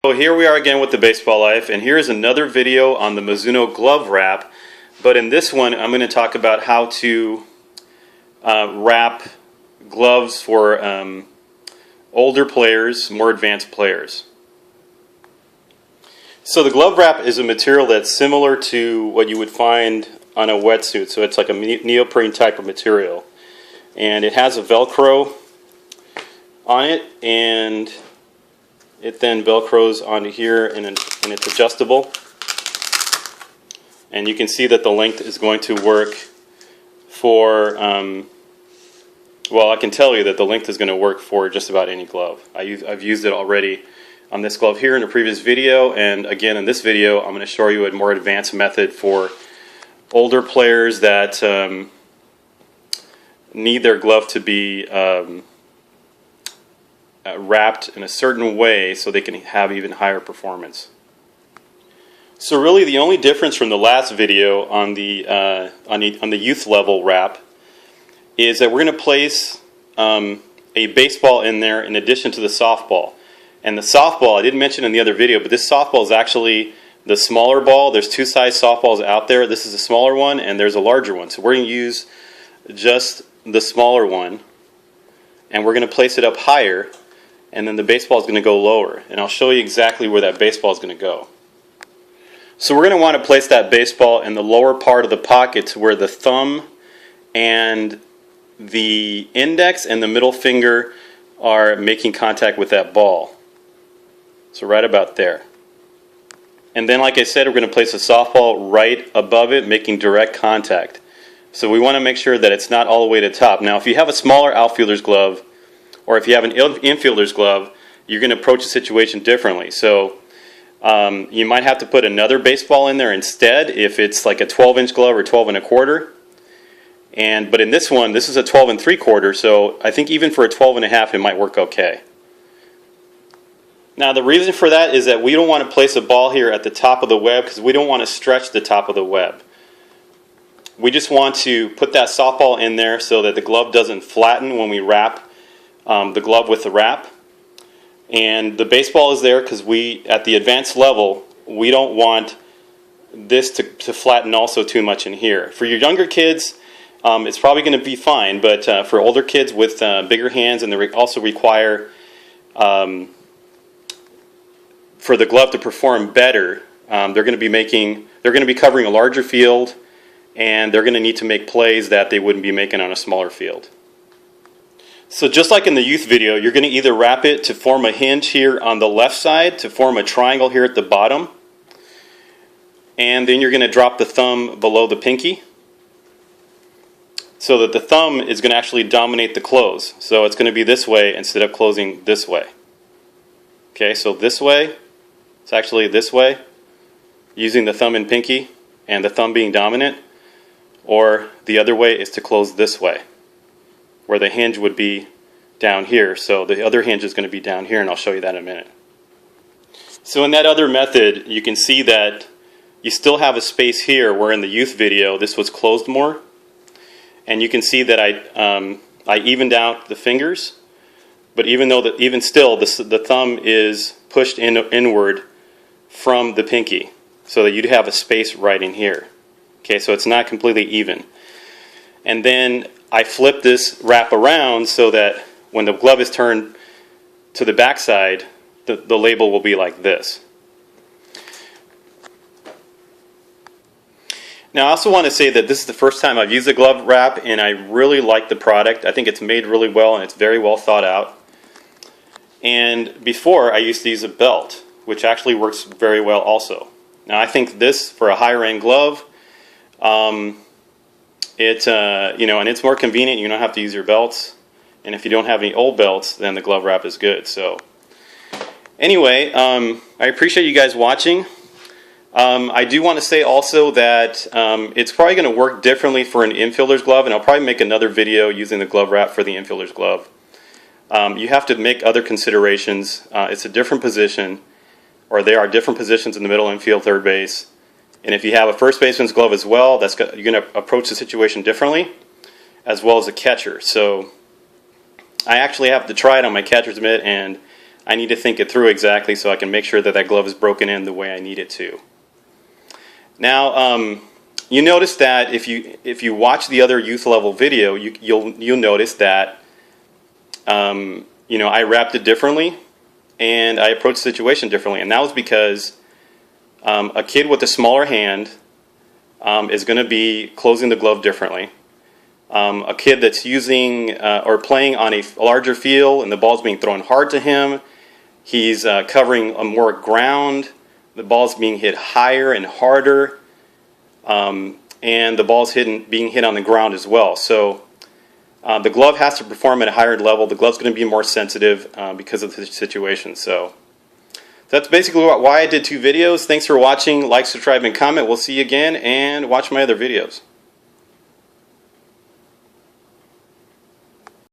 So here we are again with the baseball life, and here's another video on the Mizuno Glove Wrap. But in this one, I'm going to talk about how to wrap gloves for older players, more advanced players. So the glove wrap is a material that's similar to what you would find on a wetsuit. So it's like a neoprene type of material, and it has a Velcro on it, and it then Velcros onto here, and it's adjustable. And you can see that the length is going to work for, well, I can tell you that the length is going to work for just about any glove. I've used it already on this glove here in a previous video, and again in this video I'm going to show you a more advanced method for older players that need their glove to be wrapped in a certain way so they can have even higher performance. So really the only difference from the last video on the youth level wrap is that we're going to place a baseball in there in addition to the softball. And the softball, I didn't mention in the other video, but this softball is actually the smaller ball. There's two size softballs out there. This is a smaller one and there's a larger one. So we're going to use just the smaller one, and we're going to place it up higher, and then the baseball is going to go lower. And I'll show you exactly where that baseball is going to go. So we're going to want to place that baseball in the lower part of the pocket to where the thumb and the index and the middle finger are making contact with that ball. So right about there. And then, like I said, we're going to place a softball right above it, making direct contact. So we want to make sure that it's not all the way to the top. Now, if you have a smaller outfielder's glove, or if you have an infielder's glove, you're going to approach the situation differently. So you might have to put another baseball in there instead if it's like a 12-inch glove or 12 1/4. But in this one, this is a 12 3/4, so I think even for a 12 1/2 it might work okay. Now the reason for that is that we don't want to place a ball here at the top of the web because we don't want to stretch the top of the web. We just want to put that softball in there so that the glove doesn't flatten when we wrap the glove with the wrap. And the baseball is there because at the advanced level, we don't want this to flatten also too much in here. For your younger kids, it's probably going to be fine, but for older kids with bigger hands, and they also require for the glove to perform better, they're going to be covering a larger field, and they're going to need to make plays that they wouldn't be making on a smaller field. So just like in the youth video, you're going to either wrap it to form a hinge here on the left side, to form a triangle here at the bottom, and then you're going to drop the thumb below the pinky so that the thumb is going to actually dominate the close. So it's going to be this way instead of closing this way. Okay, so this way, it's actually this way, using the thumb and pinky and the thumb being dominant, or the other way is to close this way, where the hinge would be down here. So the other hinge is going to be down here, and I'll show you that in a minute. So in that other method, you can see that you still have a space here where in the youth video this was closed more. And you can see that I evened out the fingers, but even still the thumb is pushed inward from the pinky, so that you'd have a space right in here. Okay, so it's not completely even. And then I flip this wrap around so that when the glove is turned to the back side, the label will be like this. Now I also want to say that this is the first time I've used a glove wrap, and I really like the product. I think it's made really well, and it's very well thought out. And before, I used to use a belt, which actually works very well also. Now I think this, for a higher end glove, and it's more convenient. You don't have to use your belts, and if you don't have any old belts, then the glove wrap is good. So anyway, I appreciate you guys watching. I do want to say also that it's probably going to work differently for an infielder's glove, and I'll probably make another video using the glove wrap for the infielder's glove. You have to make other considerations. It's a different position, or there are different positions in the middle infield, third base. And if you have a first baseman's glove as well, you're going to approach the situation differently, as well as a catcher. So I actually have to try it on my catcher's mitt, and I need to think it through exactly so I can make sure that that glove is broken in the way I need it to. Now, you notice that if you watch the other youth level video, you'll notice that I wrapped it differently and I approached the situation differently, and that was because a kid with a smaller hand is going to be closing the glove differently. A kid that's using or playing on a larger field and the ball's being thrown hard to him, he's covering more ground, the ball's being hit higher and harder, and the ball's being hit on the ground as well. So the glove has to perform at a higher level. The glove's going to be more sensitive because of the situation. So that's basically why I did 2 videos. Thanks for watching. Like, subscribe, and comment. We'll see you again, and watch my other videos.